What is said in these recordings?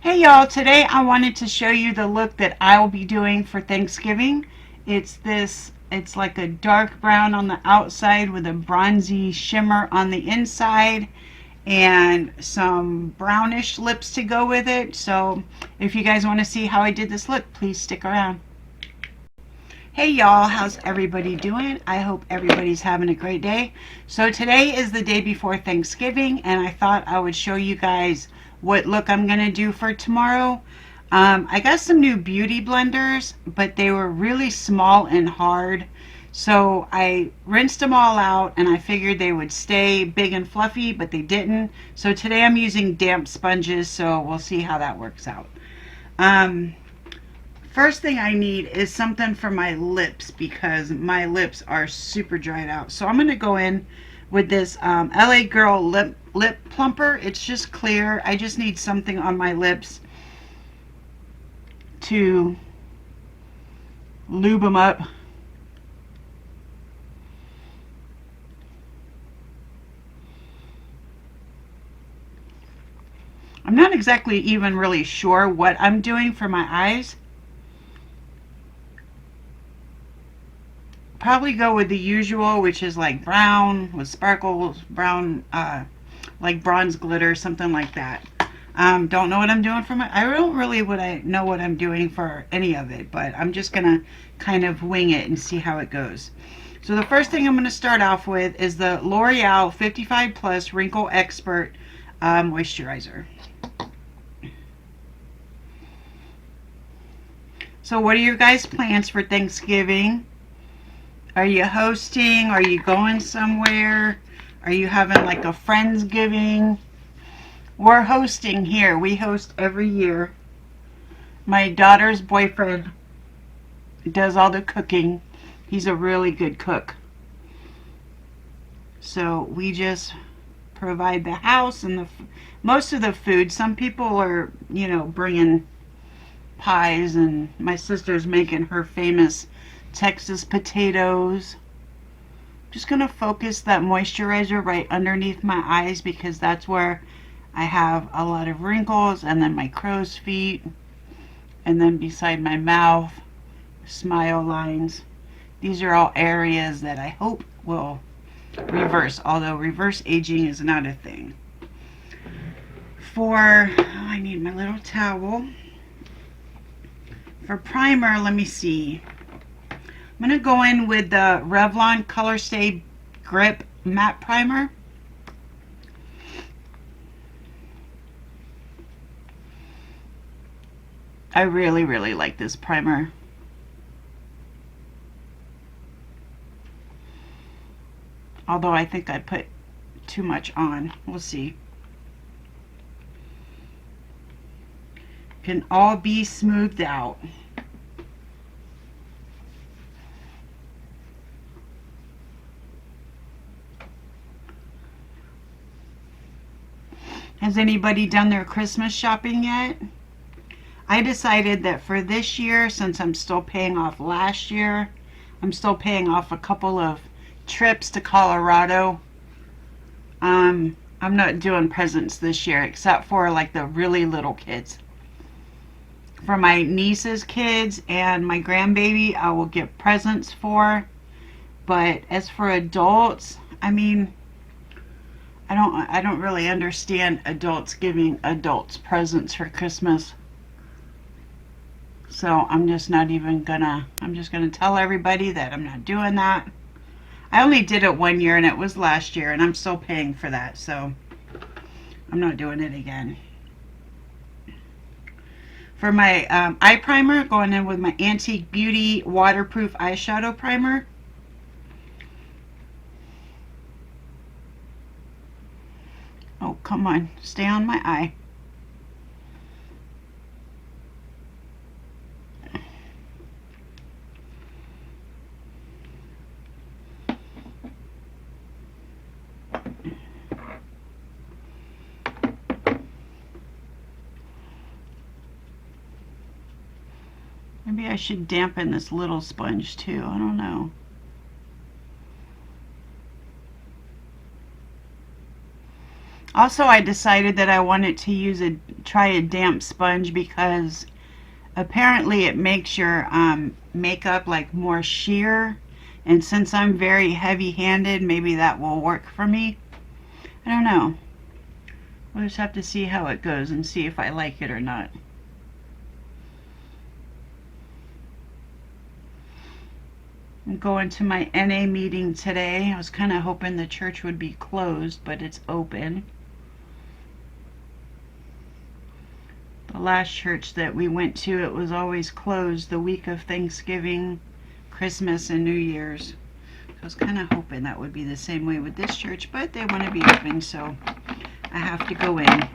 Hey y'all, today I wanted to show you the look that I will be doing for Thanksgiving. It's like a dark brown on the outside with a bronzy shimmer on the inside and some brownish lips to go with it. So if you guys want to see how I did this look, please stick around. Hey y'all, how's everybody doing? I hope everybody's having a great day. So today is the day before Thanksgiving and I thought I would show you guys what look I'm going to do for tomorrow. I got some new beauty blenders, but they were really small and hard. So I rinsed them all out and I figured they would stay big and fluffy, but they didn't. So today I'm using damp sponges, so we'll see how that works out. First thing I need is something for my lips because my lips are super dried out. So I'm going to go in with this LA Girl lip plumper. It's just clear. I just need something on my lips to lube them up. I'm not exactly even really sure what I'm doing for my eyes. Probably go with the usual, which is like brown with sparkles, brown, like bronze glitter, something like that. Don't know what I'm doing for my, I don't really know what I'm doing for any of it, but I'm just gonna kind of wing it and see how it goes. So the first thing I'm gonna start off with is the L'Oreal 55 Plus Wrinkle Expert Moisturizer. So what are your guys' plans for Thanksgiving? Are you hosting? Are you going somewhere? Are you having like a Friendsgiving? We're hosting here. We host every year. My daughter's boyfriend does all the cooking. He's a really good cook. So we just provide the house and most of the food. Some people are, bringing pies, and my sister's making her famous Texas potatoes. Just gonna focus that moisturizer right underneath my eyes because that's where I have a lot of wrinkles, and then my crow's feet, and then beside my mouth, smile lines. These are all areas that I hope will reverse, although reverse aging is not a thing. I need my little towel. For primer, let me see. I'm going to go in with the Revlon Colorstay Grip Matte Primer. I really, really like this primer. Although I think I put too much on. We'll see. Can all be smoothed out. Has anybody done their Christmas shopping yet? I decided that for this year, since I'm still paying off last year, I'm still paying off a couple of trips to Colorado. I'm not doing presents this year except for like the really little kids. For my niece's kids and my grandbaby, I will get presents for. But as for adults, I mean, I don't really understand adults giving adults presents for Christmas. So I'm just gonna tell everybody that I'm not doing that. I only did it one year and it was last year and I'm still paying for that, so I'm not doing it again. For my eye primer, going in with my Antique Beauty Waterproof Eyeshadow Primer. Oh, come on, stay on my eye. Maybe I should dampen this little sponge too. I don't know. Also, I decided that I wanted to try a damp sponge because apparently it makes your makeup like more sheer. And since I'm very heavy-handed, maybe that will work for me. I don't know. We'll just have to see how it goes and see if I like it or not. I'm going to my NA meeting today. I was kind of hoping the church would be closed, but it's open. The last church that we went to, it was always closed the week of Thanksgiving, Christmas, and New Year's. So I was kind of hoping that would be the same way with this church, but they want to be open, so I have to go in.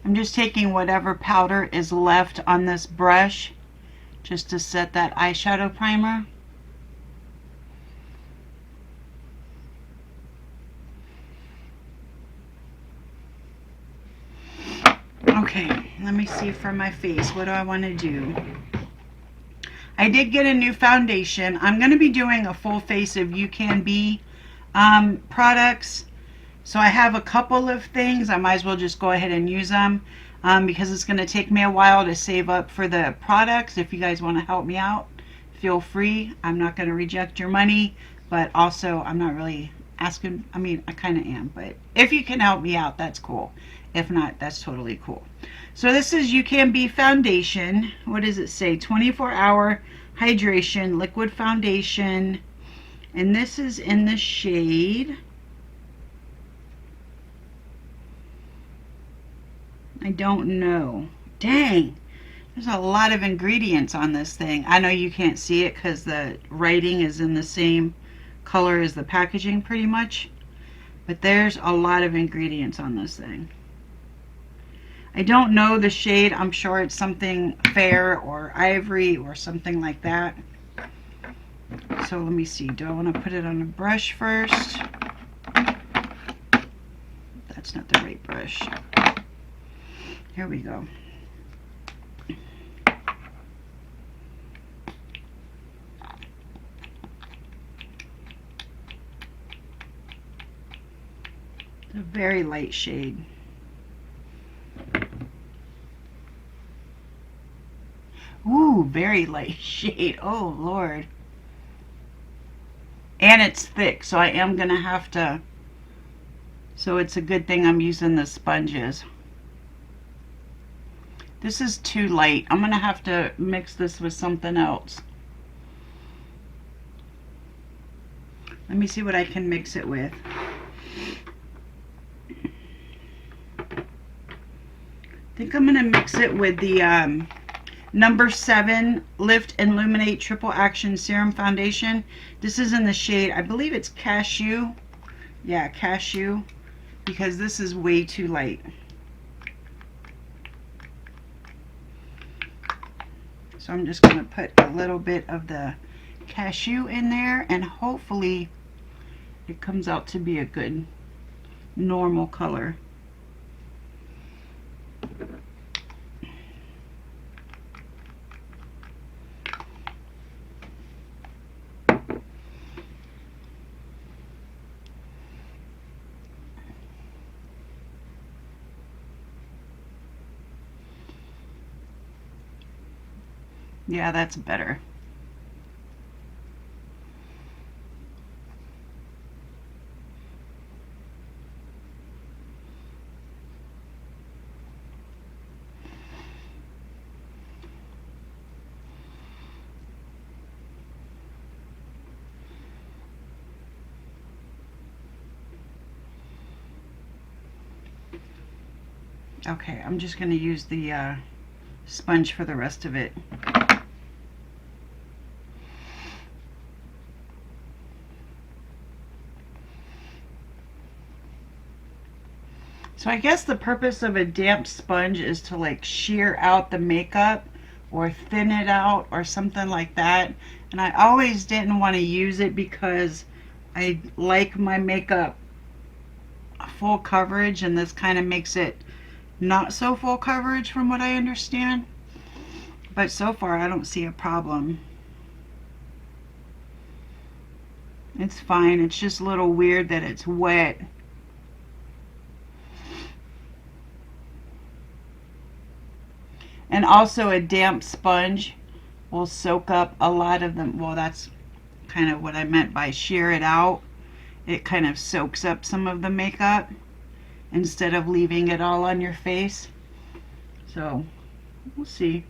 I'm just taking whatever powder is left on this brush just to set that eyeshadow primer. Okay, let me see for my face. What do I want to do? I did get a new foundation. I'm going to be doing a full face of Ucanbe products. So I have a couple of things. I might as well just go ahead and use them because it's going to take me a while to save up for the products. If you guys want to help me out, feel free. I'm not going to reject your money, but also I'm not really asking. I mean, I kind of am, but if you can help me out, that's cool. If not, that's totally cool. So this is Ucanbe foundation. What does it say? 24-hour hydration liquid foundation. And this is in the shade, I don't know. Dang, there's a lot of ingredients on this thing. I know you can't see it because the writing is in the same color as the packaging pretty much. But there's a lot of ingredients on this thing. I don't know the shade. I'm sure it's something fair or ivory or something like that. So let me see. Do I want to put it on a brush first? That's not the right brush. Here we go. It's a very light shade. Ooh, very light shade. Oh, Lord. And it's thick, so I am going to have to... So it's a good thing I'm using the sponges. This is too light. I'm going to have to mix this with something else. Let me see what I can mix it with. I think I'm going to mix it with the number 7 Lift and Illuminate Triple Action Serum Foundation. This is in the shade, I believe it's Cashew. Yeah, Cashew. Because this is way too light. So I'm just going to put a little bit of the Cashew in there, and hopefully it comes out to be a good normal color. Yeah, that's better. Okay, I'm just going to use the sponge for the rest of it. So I guess the purpose of a damp sponge is to like shear out the makeup or thin it out or something like that. And I always didn't want to use it because I like my makeup full coverage, and this kind of makes it not so full coverage from what I understand. But so far I don't see a problem. It's fine. It's just a little weird that it's wet. And also a damp sponge will soak up a lot of them. Well, that's kind of what I meant by shear it out. It kind of soaks up some of the makeup instead of leaving it all on your face. So we'll see.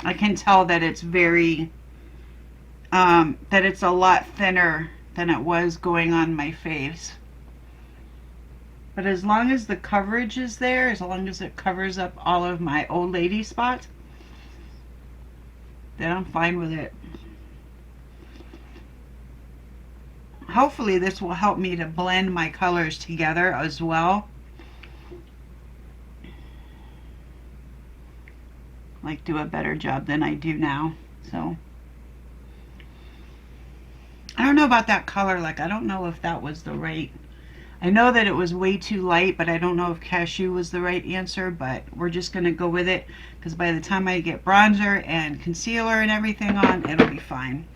I can tell that it's very, that it's a lot thinner than it was going on my face. But as long as the coverage is there, as long as it covers up all of my old lady spots, then I'm fine with it. Hopefully this will help me to blend my colors together as well. Like do a better job than I do now. So I don't know about that color. Like I don't know if that was the right. I know that it was way too light, but I don't know if Cashew was the right answer, but we're just going to go with it because by the time I get bronzer and concealer and everything on, it'll be fine.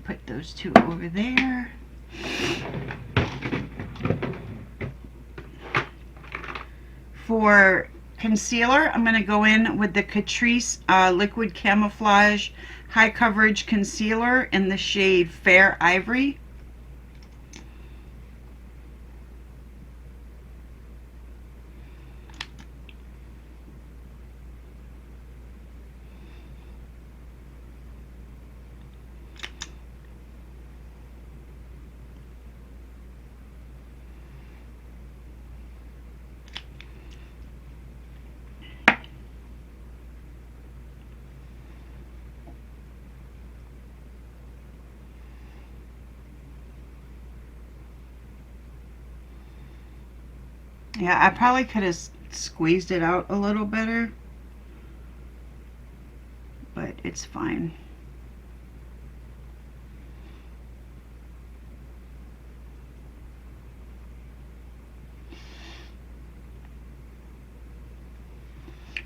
Put those two over there. For concealer, I'm going to go in with the Catrice Liquid Camouflage High Coverage Concealer in the shade Fair Ivory. Yeah, I probably could have squeezed it out a little better, but it's fine.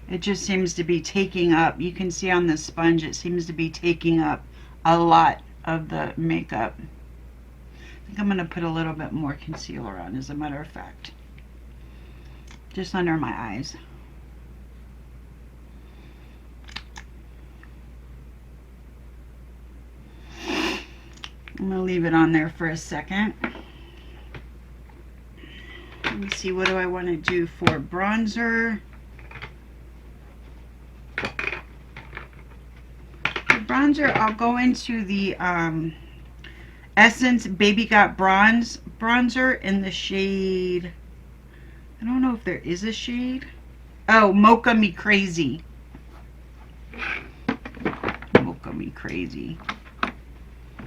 It just seems to be taking up, you can see on the sponge, it seems to be taking up a lot of the makeup. I think I'm going to put a little bit more concealer on, as a matter of fact. Just under my eyes. I'm going to leave it on there for a second. Let me see, what do I want to do for bronzer? For bronzer, I'll go into the Essence Baby Got Bronze bronzer in the shade, I don't know if there is a shade. Oh, Mocha Me Crazy. Mocha Me Crazy.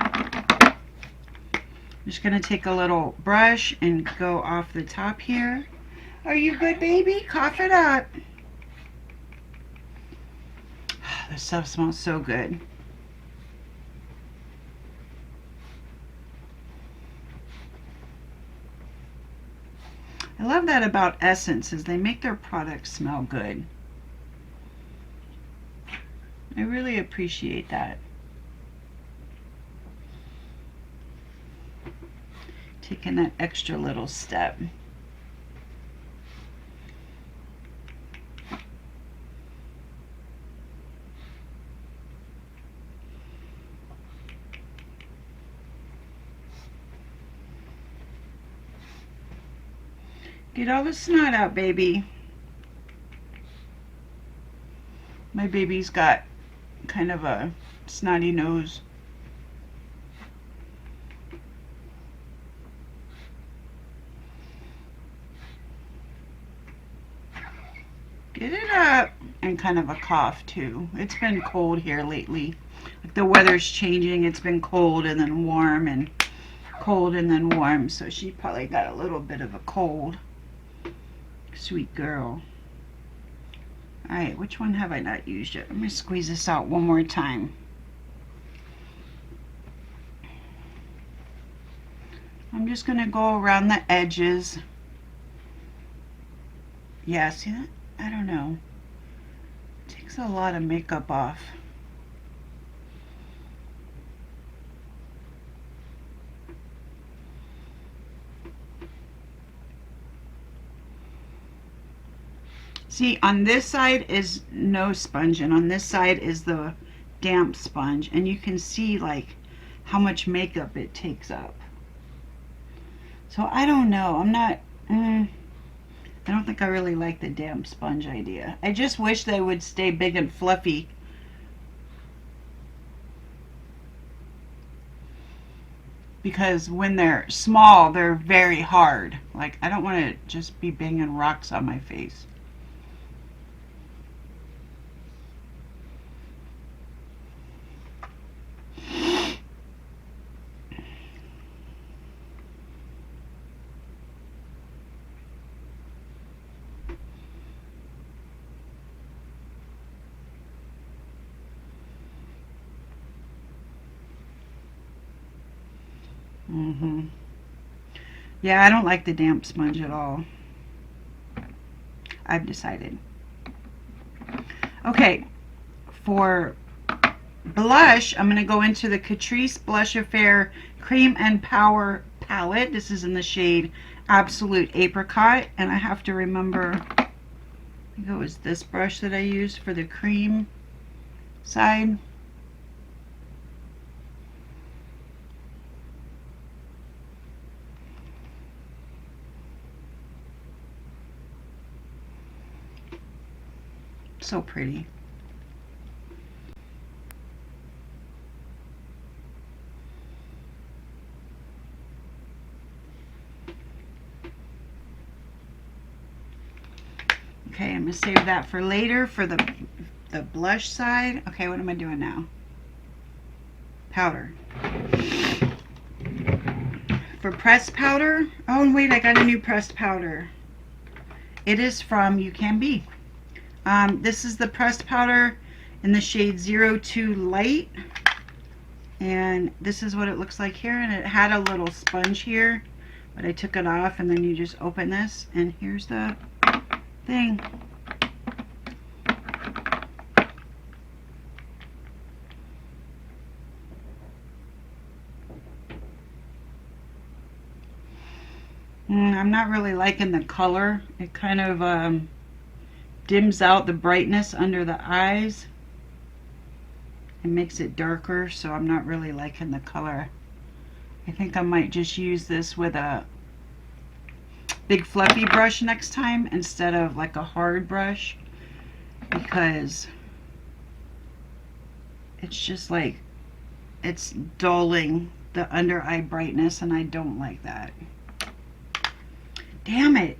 I'm just going to take a little brush and go off the top here. Are you good, baby? Cough it up. This stuff smells so good. I love that about Essence, is they make their products smell good. I really appreciate that. Taking that extra little step. Get all the snot out, baby. My baby's got kind of a snotty nose. Get it up. And kind of a cough too. It's been cold here lately. Like the weather's changing. It's been cold and then warm and cold and then warm. So she probably got a little bit of a cold. Sweet girl. Alright, which one have I not used yet? I'm going to squeeze this out one more time. I'm just going to go around the edges. Yeah, see that? I don't know. It takes a lot of makeup off. See, on this side is no sponge, and on this side is the damp sponge, and you can see like how much makeup it takes up. So I don't know. I'm not. I don't think I really like the damp sponge idea. I just wish they would stay big and fluffy. Because when they're small, they're very hard. Like, I don't want to just be banging rocks on my face. Yeah, I don't like the damp sponge at all. I've decided. Okay, for blush, I'm going to go into the Catrice Blush Affair Cream and Power palette. This is in the shade Absolute Apricot, and I have to remember, I think it was this brush that I used for the cream side. So pretty. Okay, I'm going to save that for later for the blush side. Okay, what am I doing now? Powder. For pressed powder, oh and wait, I got a new pressed powder. It is from Ucanbe. This is the pressed powder in the shade 02 Light, and this is what it looks like here, and it had a little sponge here, but I took it off, and then you just open this, and here's the thing. I'm not really liking the color. It kind of dims out the brightness under the eyes and makes it darker, so I'm not really liking the color. I think I might just use this with a big fluffy brush next time instead of like a hard brush, because it's just like it's dulling the under eye brightness, and I don't like that. Damn it.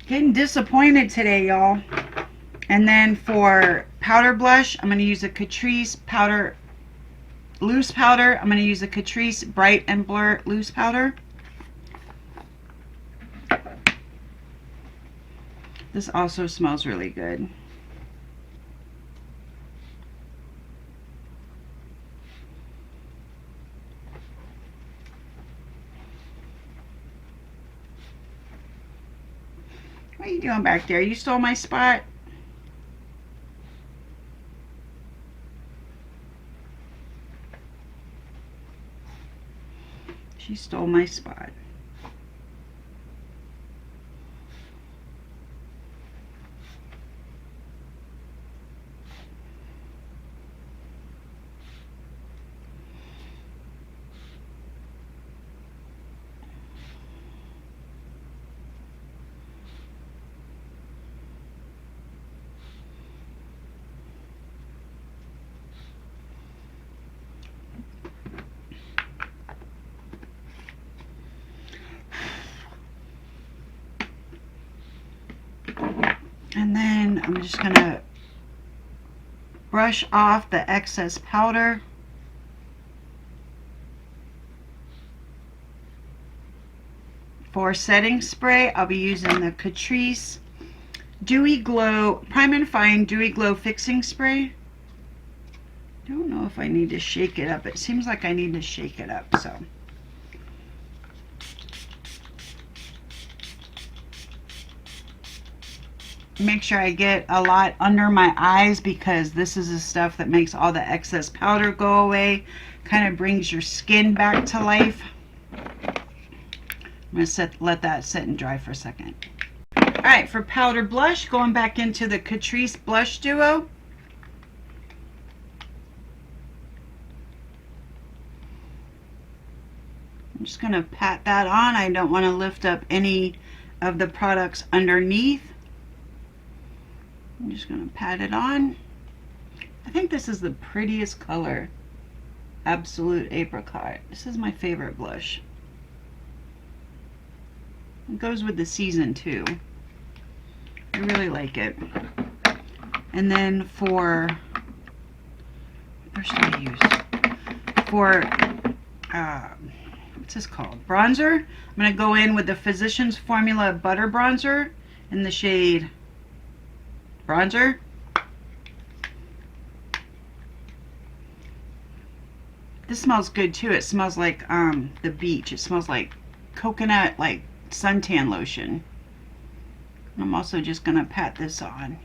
Getting disappointed today, y'all. And then for powder blush, I'm going to use a Catrice powder, loose powder. I'm going to use a Catrice Bright and Blur loose powder. This also smells really good. What are you doing back there? You stole my spot? She stole my spot. And then I'm just going to brush off the excess powder. For setting spray, I'll be using the Catrice Dewy Glow Prime and Fine Dewy Glow Fixing Spray. Don't know if I need to shake it up. It seems like I need to shake it up, so. Make sure I get a lot under my eyes, because this is the stuff that makes all the excess powder go away. Kind of brings your skin back to life. I'm going to let that sit and dry for a second. Alright, for powder blush, going back into the Catrice Blush Duo. I'm just going to pat that on. I don't want to lift up any of the products underneath. I'm just going to pat it on. I think this is the prettiest color. Absolute Apricot. This is my favorite blush. It goes with the season too. I really like it. And then for, what should I use? For, what's this called? Bronzer. I'm going to go in with the Physicians Formula Butter Bronzer in the shade Bronzer. This smells good too. It smells like the beach. It smells like coconut, like suntan lotion. I'm also just going to pat this on.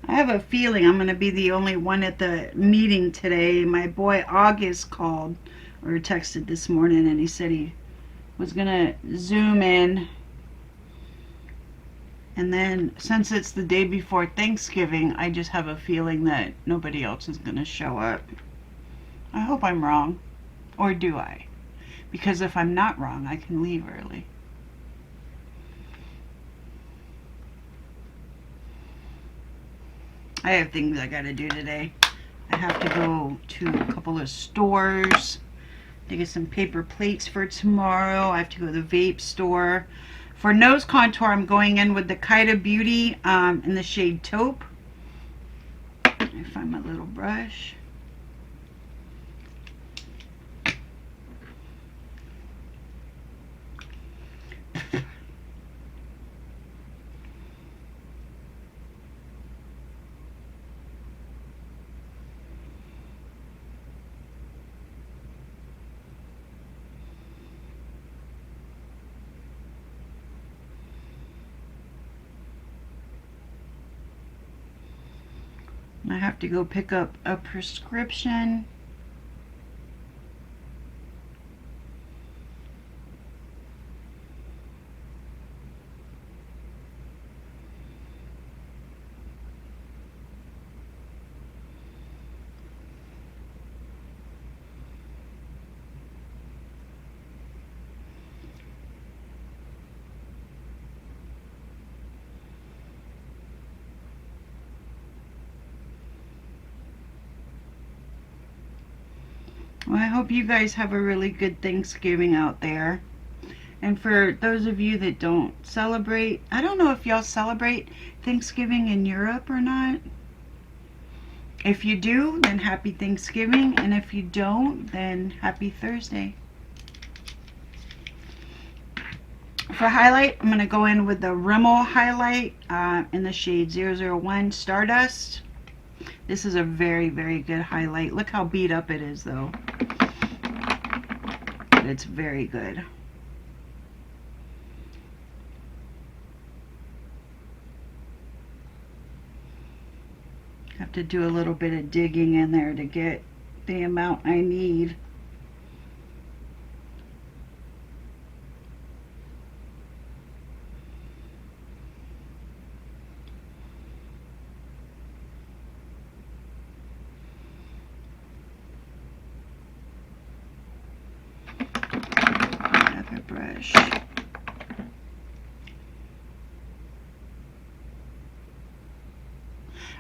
I have a feeling I'm going to be the only one at the meeting today. My boy August called or texted this morning and he said he was going to Zoom in. And then since it's the day before Thanksgiving, I just have a feeling that nobody else is going to show up. I hope I'm wrong. Or do I? Because if I'm not wrong, I can leave early. I have things I gotta do today. I have to go to a couple of stores to get some paper plates for tomorrow. I have to go to the vape store. For nose contour, I'm going in with the KVD Beauty in the shade Taupe. Let me find my little brush. I have to go pick up a prescription. Well, I hope you guys have a really good Thanksgiving out there. And for those of you that don't celebrate, I don't know if y'all celebrate Thanksgiving in Europe or not. If you do, then happy Thanksgiving. And if you don't, then happy Thursday. For highlight, I'm going to go in with the Rimmel highlight in the shade 001 Stardust. This is a very, very good highlight. Look how beat up it is, though. But it's very good. Have to do a little bit of digging in there to get the amount I need. Brush.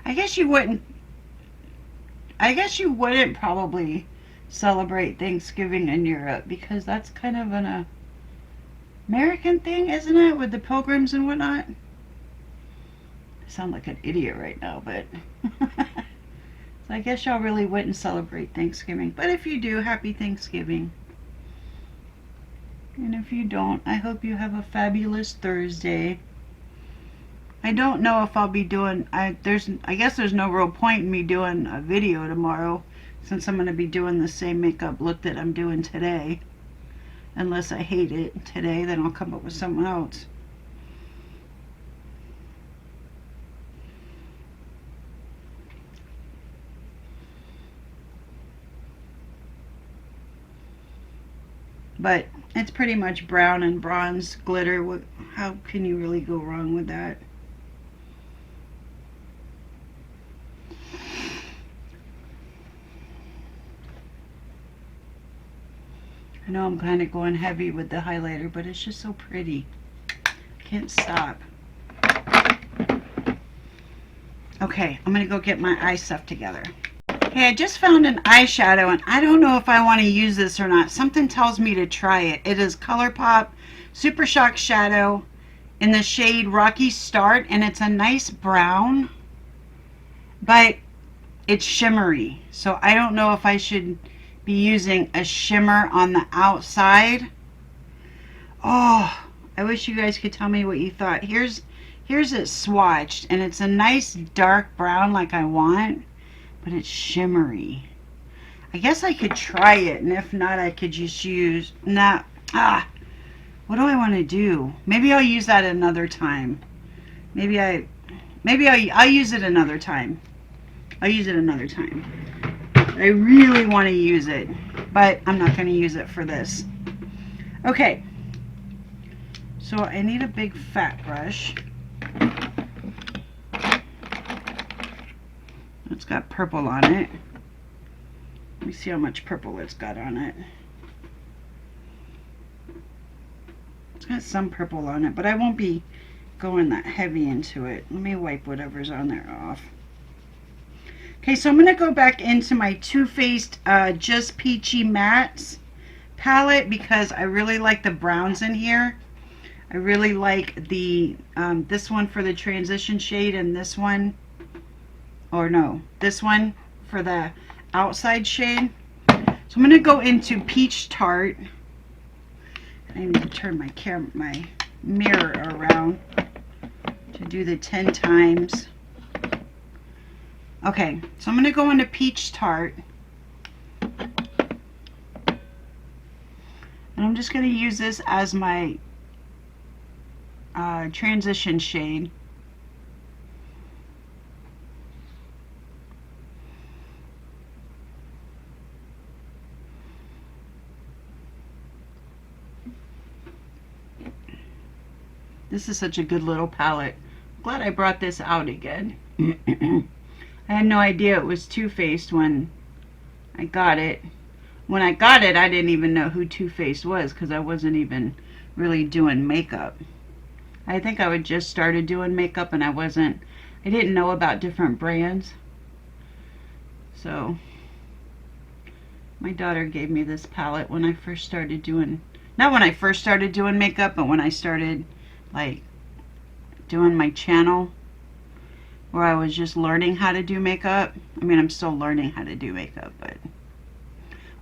I guess you wouldn't probably celebrate Thanksgiving in Europe because that's kind of an American thing, isn't it, with the pilgrims and whatnot? I sound like an idiot right now, but so I guess y'all really wouldn't celebrate Thanksgiving. But if you do, happy Thanksgiving. And if you don't, I hope you have a fabulous Thursday. I don't know if I'll be doing, I guess there's no real point in me doing a video tomorrow since I'm going to be doing the same makeup look that I'm doing today. Unless I hate it today, then I'll come up with something else. But it's pretty much brown and bronze glitter. How can you really go wrong with that? I know I'm kind of going heavy with the highlighter, but it's just so pretty. Can't stop. Okay, I'm going to go get my eye stuff together. Hey, I just found an eyeshadow, and I don't know if I want to use this or not. Something tells me to try it. It is Colourpop Super Shock Shadow in the shade Rocky Start, and it's a nice brown, but it's shimmery. So I don't know if I should be using a shimmer on the outside. Oh, I wish you guys could tell me what you thought. Here's it swatched, and it's a nice dark brown like I want, but it's shimmery. I guess I could try it, and if not, I could just use what do I want to do? Maybe I'll use that another time. Maybe I'll use it another time. I'll use it another time. I really want to use it, but I'm not going to use it for this. Okay, so I need a big fat brush. It's got purple on it. Let me see how much purple it's got on it. It's got some purple on it, but I won't be going that heavy into it. Let me wipe whatever's on there off. Okay, so I'm going to go back into my Too Faced Just Peachy Mattes palette because I really like the browns in here. I really like the this one for the transition shade, and this one, or no, this one for the outside shade. So I'm going to go into Peach Tart. I need to turn my mirror around to do the 10 times. Okay, so I'm going to go into Peach Tart. And I'm just going to use this as my transition shade. This is such a good little palette. Glad I brought this out again. I had no idea it was Too Faced when I got it. When I got it, I didn't even know who Too Faced was because I wasn't even really doing makeup. I think I would just started doing makeup, and I didn't know about different brands. So my daughter gave me this palette when I first started doing, not when I first started doing makeup, but when I started like doing my channel, where I was just learning how to do makeup. I mean, I'm still learning how to do makeup, but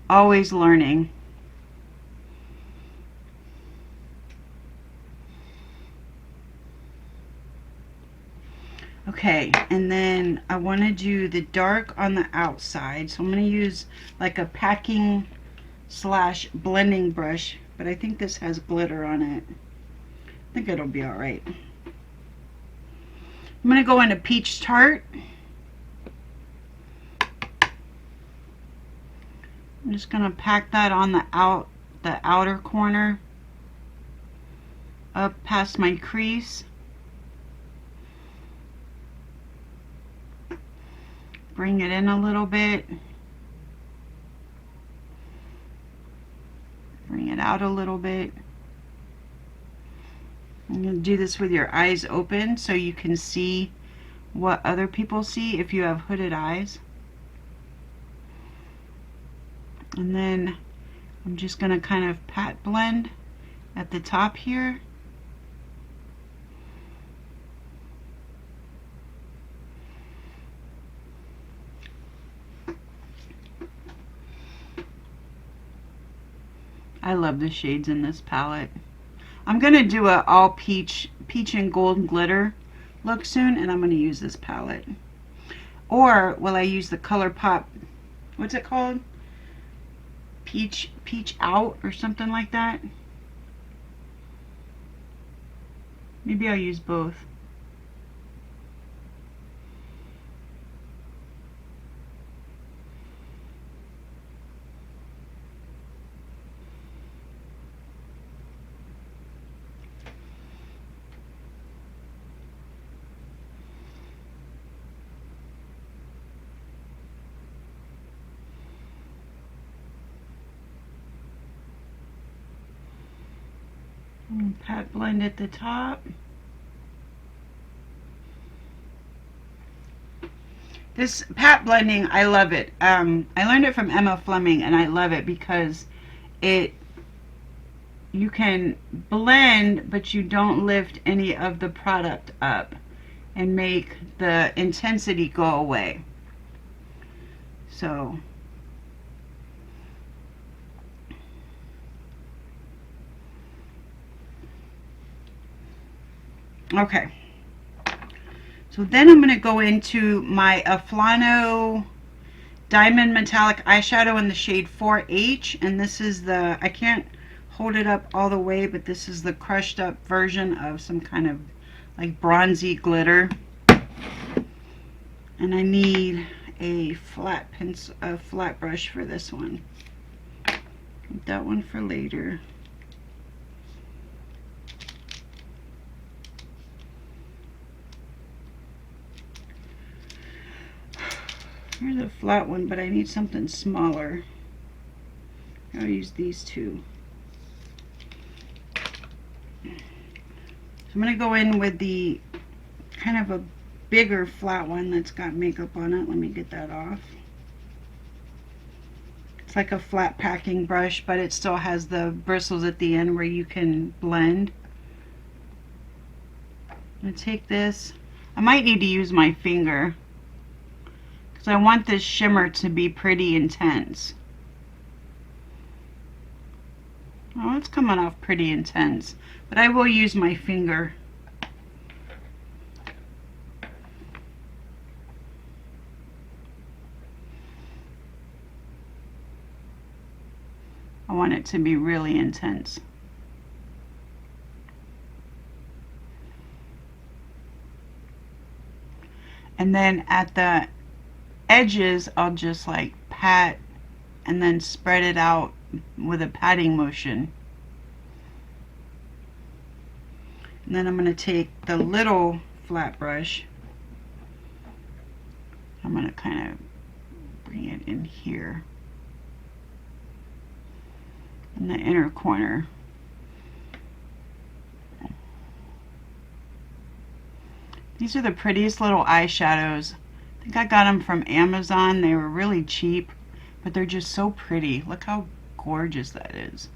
always learning. Okay, and then I want to do the dark on the outside, so I'm going to use like a packing / blending brush, but I think this has glitter on it. I think it'll be alright. I'm going to go into Peach Tart. I'm just going to pack that on the outer corner up past my crease. Bring it in a little bit. Bring it out a little bit. I'm going to do this with your eyes open so you can see what other people see if you have hooded eyes. And then I'm just going to kind of pat blend at the top here. I love the shades in this palette. I'm going to do a all peach and gold glitter look soon, and I'm going to use this palette. Or will I use the Colourpop what's it called? Peach out or something like that. Maybe I'll use both. Pat blend at the top. This pat blending, I love it. I learned it from Emma Fleming, and I love it because you can blend, but you don't lift any of the product up and make the intensity go away. So okay, so then I'm going to go into my Afflano Diamond Metallic Eyeshadow in the shade 4H, and this is the, I can't hold it up all the way, but this is the crushed up version of some kind of like bronzy glitter. And I need a flat pencil, a flat brush for this one. Keep that one for later. Here's a flat one, but I need something smaller. I'll use these two. So I'm going to go in with the kind of a bigger flat one that's got makeup on it. Let me get that off. It's like a flat packing brush, but it still has the bristles at the end where you can blend. I'm going to take this. I might need to use my finger, so I want this shimmer to be pretty intense. Oh, it's coming off pretty intense, but I will use my finger. I want it to be really intense. And then at the edges, I'll just like pat and then spread it out with a patting motion. And then I'm going to take the little flat brush. I'm going to kind of bring it in here in the inner corner. These are the prettiest little eyeshadows. I think I got them from Amazon. They were really cheap, but they're just so pretty. Look how gorgeous that is.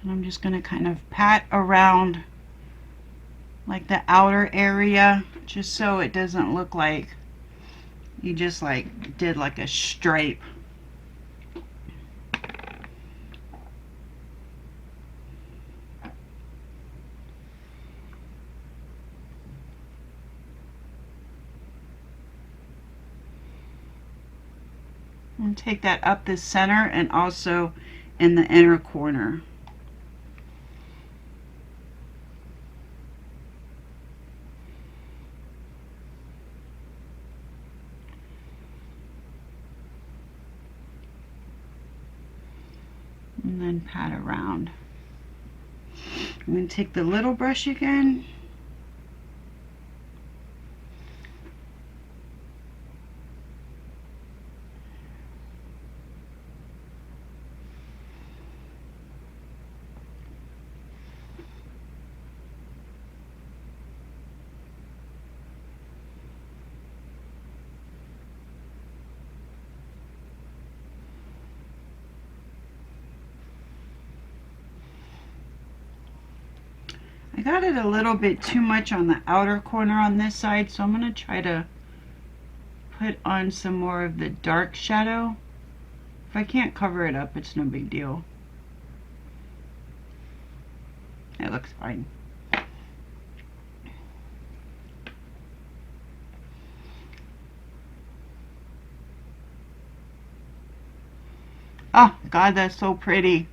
And I'm just going to kind of pat around like the outer area, just so it doesn't look like you just like did like a stripe. And take that up the center and also in the inner corner. And then pat around. I'm going to take the little brush again. I got it a little bit too much on the outer corner on this side, so I'm going to try to put on some more of the dark shadow. If I can't cover it up, it's no big deal. It looks fine. Oh, God, that's so pretty.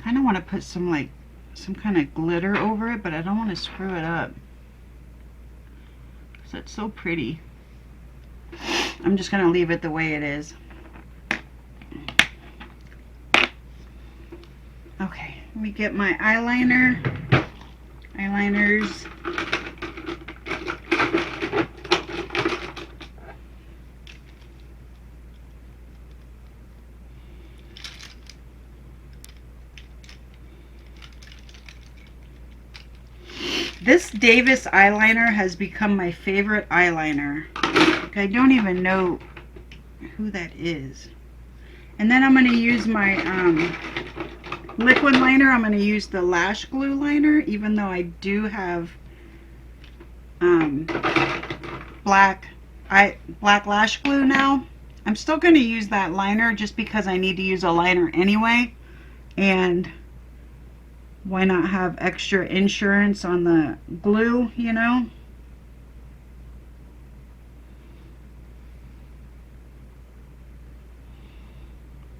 Kind of want to put some, like, some kind of glitter over it, but I don't want to screw it up. So it's so pretty. I'm just going to leave it the way it is. Okay, let me get my eyeliners. This Davis eyeliner has become my favorite eyeliner. Like, I don't even know who that is. And then I'm going to use my liquid liner. I'm going to use the Lash Glue Liner, even though I do have black lash glue now. I'm still going to use that liner just because I need to use a liner anyway. And why not have extra insurance on the glue, you know?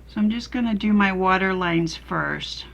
So I'm just going to do my water lines first.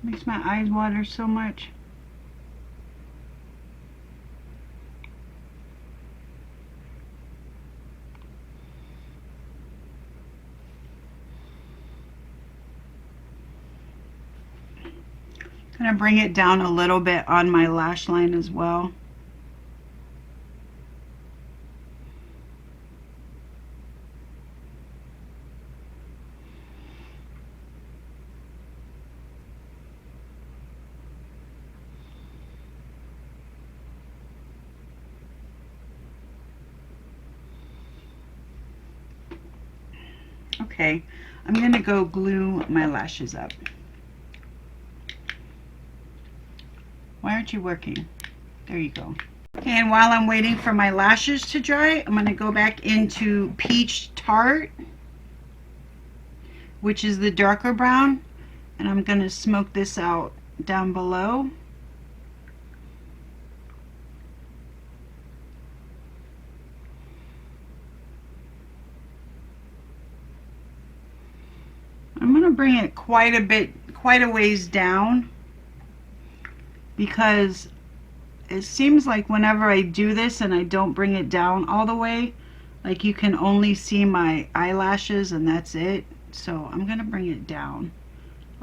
Makes my eyes water so much. Gonna bring it down a little bit on my lash line as well. Okay, I'm going to go glue my lashes up. Why aren't you working? There you go. Okay, and while I'm waiting for my lashes to dry, I'm going to go back into Peach Tart, which is the darker brown, and I'm going to smoke this out down below. I'm going to bring it quite a ways down, because it seems like whenever I do this and I don't bring it down all the way, like you can only see my eyelashes and that's it. So I'm going to bring it down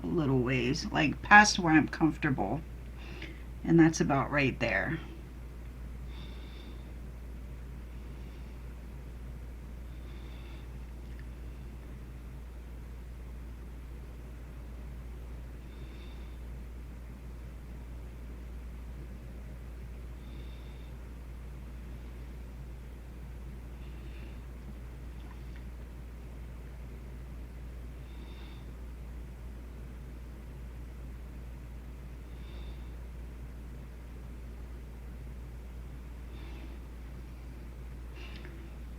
a little ways, like past where I'm comfortable. And that's about right there.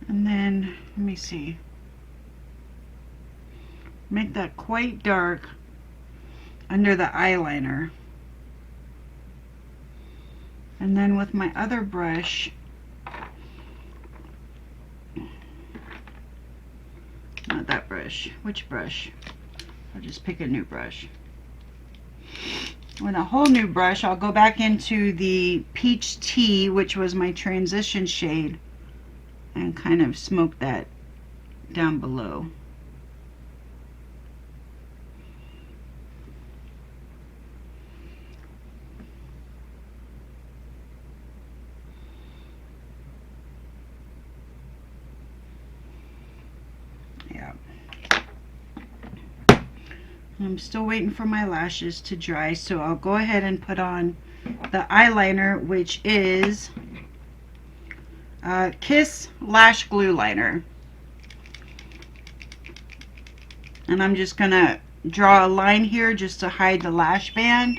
And then, let me see, make that quite dark under the eyeliner. And then with my other brush, not that brush, which brush? I'll just pick a new brush. With a whole new brush, I'll go back into the Peach Tea, which was my transition shade, and kind of smoke that down below. Yeah. I'm still waiting for my lashes to dry, so I'll go ahead and put on the eyeliner, which is Kiss Lash Glue Liner. And I'm just going to draw a line here just to hide the lash band.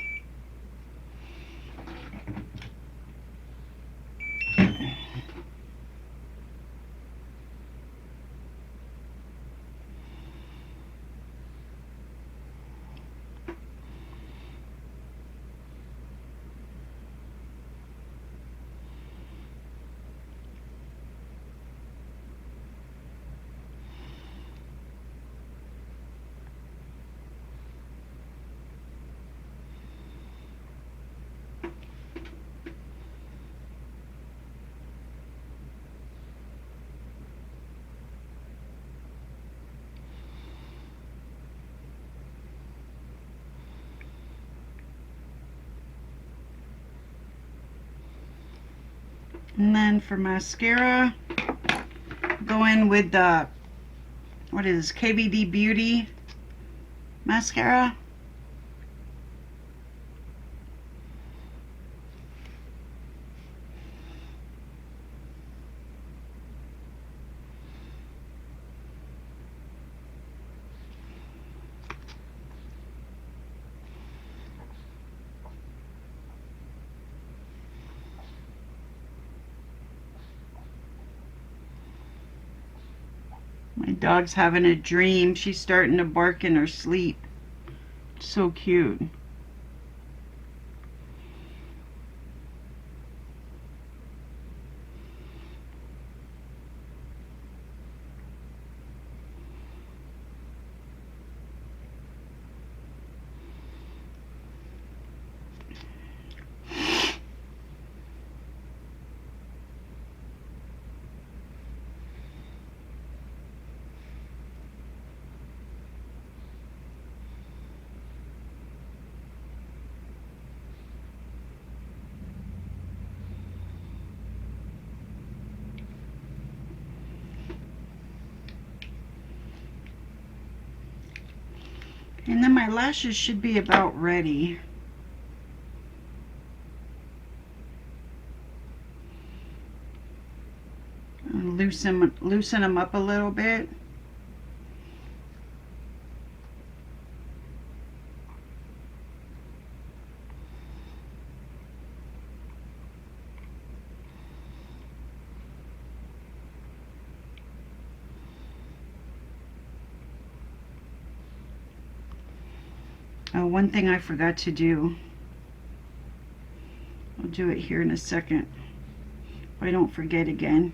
And then for mascara, go in with the, what is KVD Beauty mascara. My dog's having a dream. She's starting to bark in her sleep. So cute. And then my lashes should be about ready. Loosen them up a little bit. Oh, one thing I forgot to do. I'll do it here in a second, if I don't forget again.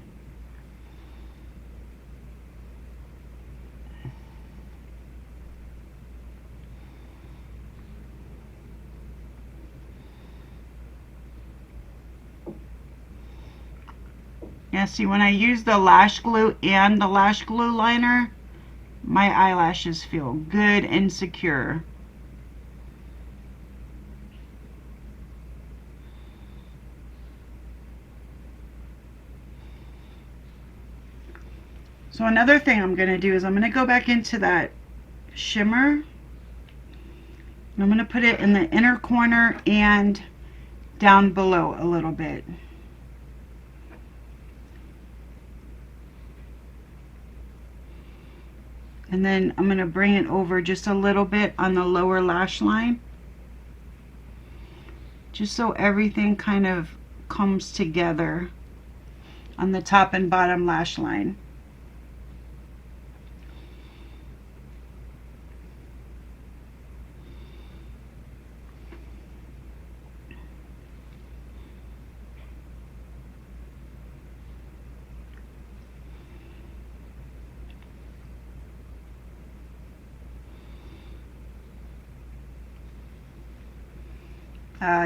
Yeah, see, when I use the lash glue and the lash glue liner, my eyelashes feel good and secure. So another thing I'm going to do is I'm going to go back into that shimmer. And I'm going to put it in the inner corner and down below a little bit. And then I'm going to bring it over just a little bit on the lower lash line, just so everything kind of comes together on the top and bottom lash line.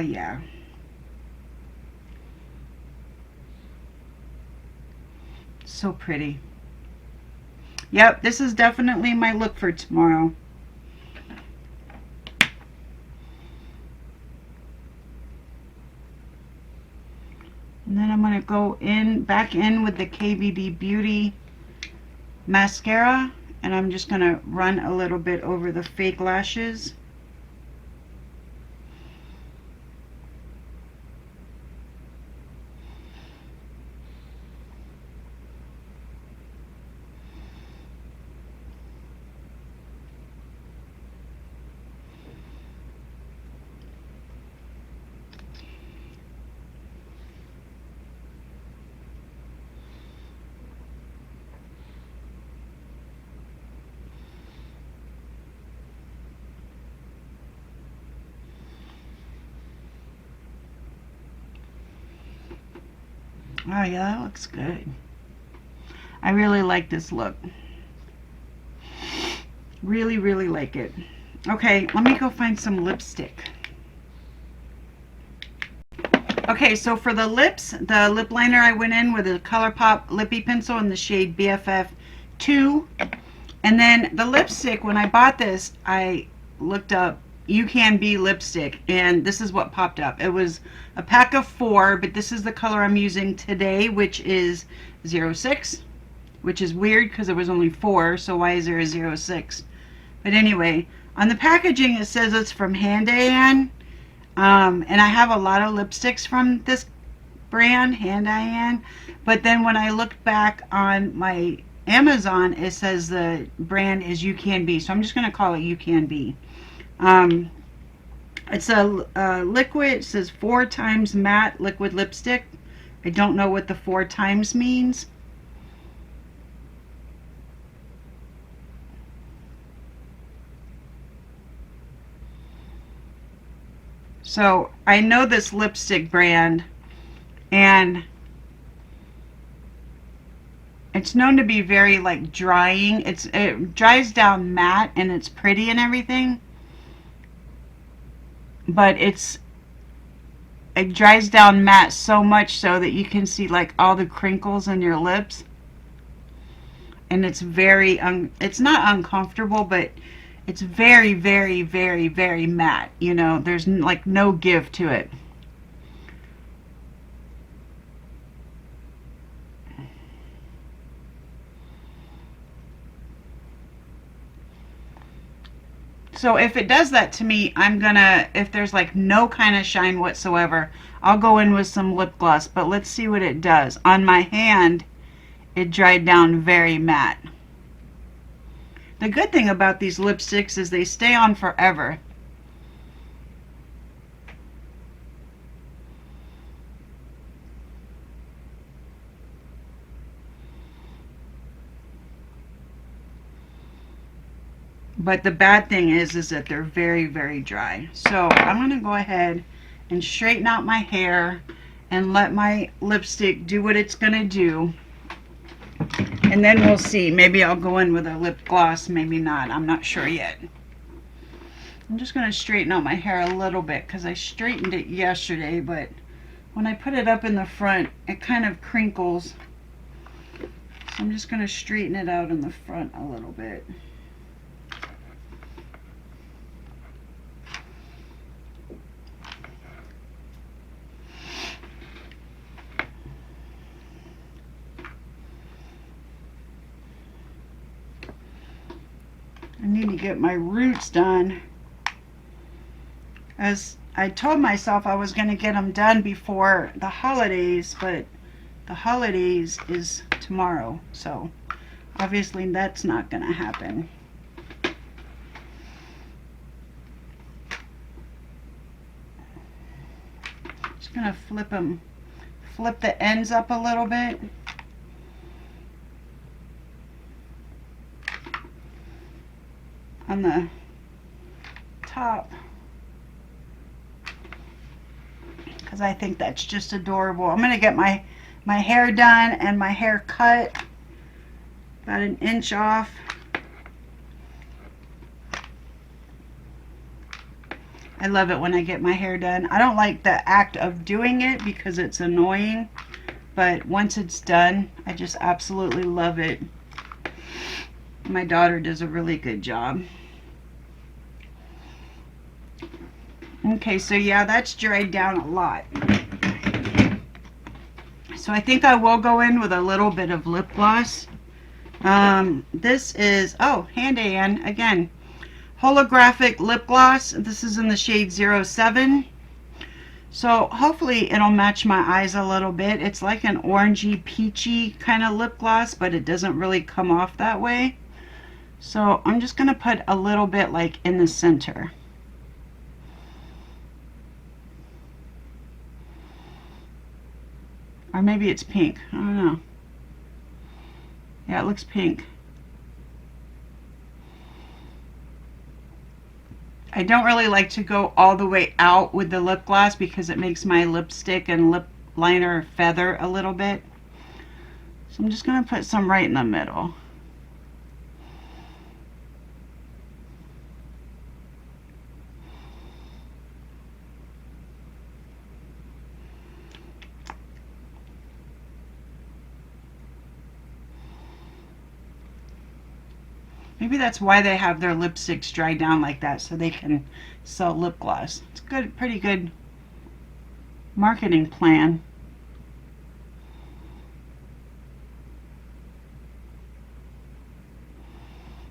Yeah. So pretty. Yep, this is definitely my look for tomorrow. And then I'm going to go in, back in with the KVD Beauty mascara And I'm just going to run a little bit over the fake lashes. Oh yeah, that looks good. I really like this look. Really, really like it. Okay, let me go find some lipstick. Okay, so for the lips, the lip liner, I went in with a Colourpop Lippie pencil in the shade BFF2. And then the lipstick, when I bought this, I looked up Ucanbe lipstick, and this is what popped up. It was a pack of 4, but this is the color I'm using today, which is 06, which is weird because there was only 4, so why is there a 06? But anyway, on the packaging it says it's from Handayan, and I have a lot of lipsticks from this brand, Handayan, but then when I looked back on my Amazon, it says the brand is Ucanbe, so I'm just going to call it Ucanbe. It's a liquid. It says 4 times matte liquid lipstick. I don't know what the 4 times means. So I know this lipstick brand, and it's known to be very like drying. It dries down matte and it's pretty and everything, but it dries down matte so much so that you can see like all the crinkles in your lips, and it's very it's not uncomfortable, but it's very, very, very, very matte. You know, there's like no give to it. So if it does that to me, I'm gonna, if there's like no kind of shine whatsoever, I'll go in with some lip gloss. But let's see what it does. On my hand, it dried down very matte. The good thing about these lipsticks is they stay on forever. But the bad thing is that they're very, very dry. So I'm going to go ahead and straighten out my hair and let my lipstick do what it's going to do. And then we'll see. Maybe I'll go in with a lip gloss, maybe not. I'm not sure yet. I'm just going to straighten out my hair a little bit because I straightened it yesterday, but when I put it up in the front, it kind of crinkles. So I'm just going to straighten it out in the front a little bit. I need to get my roots done. As I told myself I was going to get them done before the holidays, but the holidays is tomorrow, so obviously that's not going to happen. Just going to flip the ends up a little bit. On the top, because I think that's just adorable. I'm going to get my hair done and my hair cut about an inch off. I love it when I get my hair done. I don't like the act of doing it because it's annoying, but once it's done, I just absolutely love it. My daughter does a really good job. Okay, so yeah, that's dried down a lot. So I think I will go in with a little bit of lip gloss This is, oh, Handy Ann, again, holographic lip gloss. This is in the shade 07. So hopefully it'll match my eyes a little bit. It's like an orangey peachy kind of lip gloss, but it doesn't really come off that way. So I'm just going to put a little bit like in the center. Or maybe it's pink. I don't know. Yeah, it looks pink. I don't really like to go all the way out with the lip gloss because it makes my lipstick and lip liner feather a little bit. So I'm just going to put some right in the middle. Maybe that's why they have their lipsticks dry down like that, so they can sell lip gloss. It's good, pretty good marketing plan.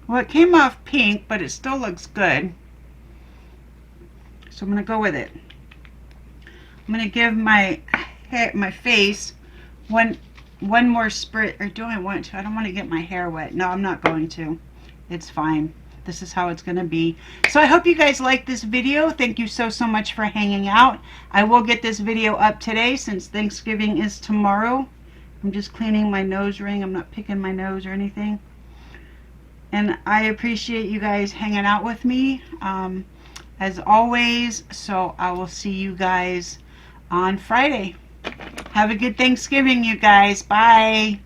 Well, it came off pink, but it still looks good. So I'm going to go with it. I'm going to give my hair, my face one more spritz, or do I want to? I don't want to get my hair wet. No, I'm not going to. It's fine. This is how it's going to be. So I hope you guys like this video. Thank you so much for hanging out. I will get this video up today since Thanksgiving is tomorrow. I'm just cleaning my nose ring. I'm not picking my nose or anything. And I appreciate you guys hanging out with me as always. So I will see you guys on Friday. Have a good Thanksgiving, you guys. Bye.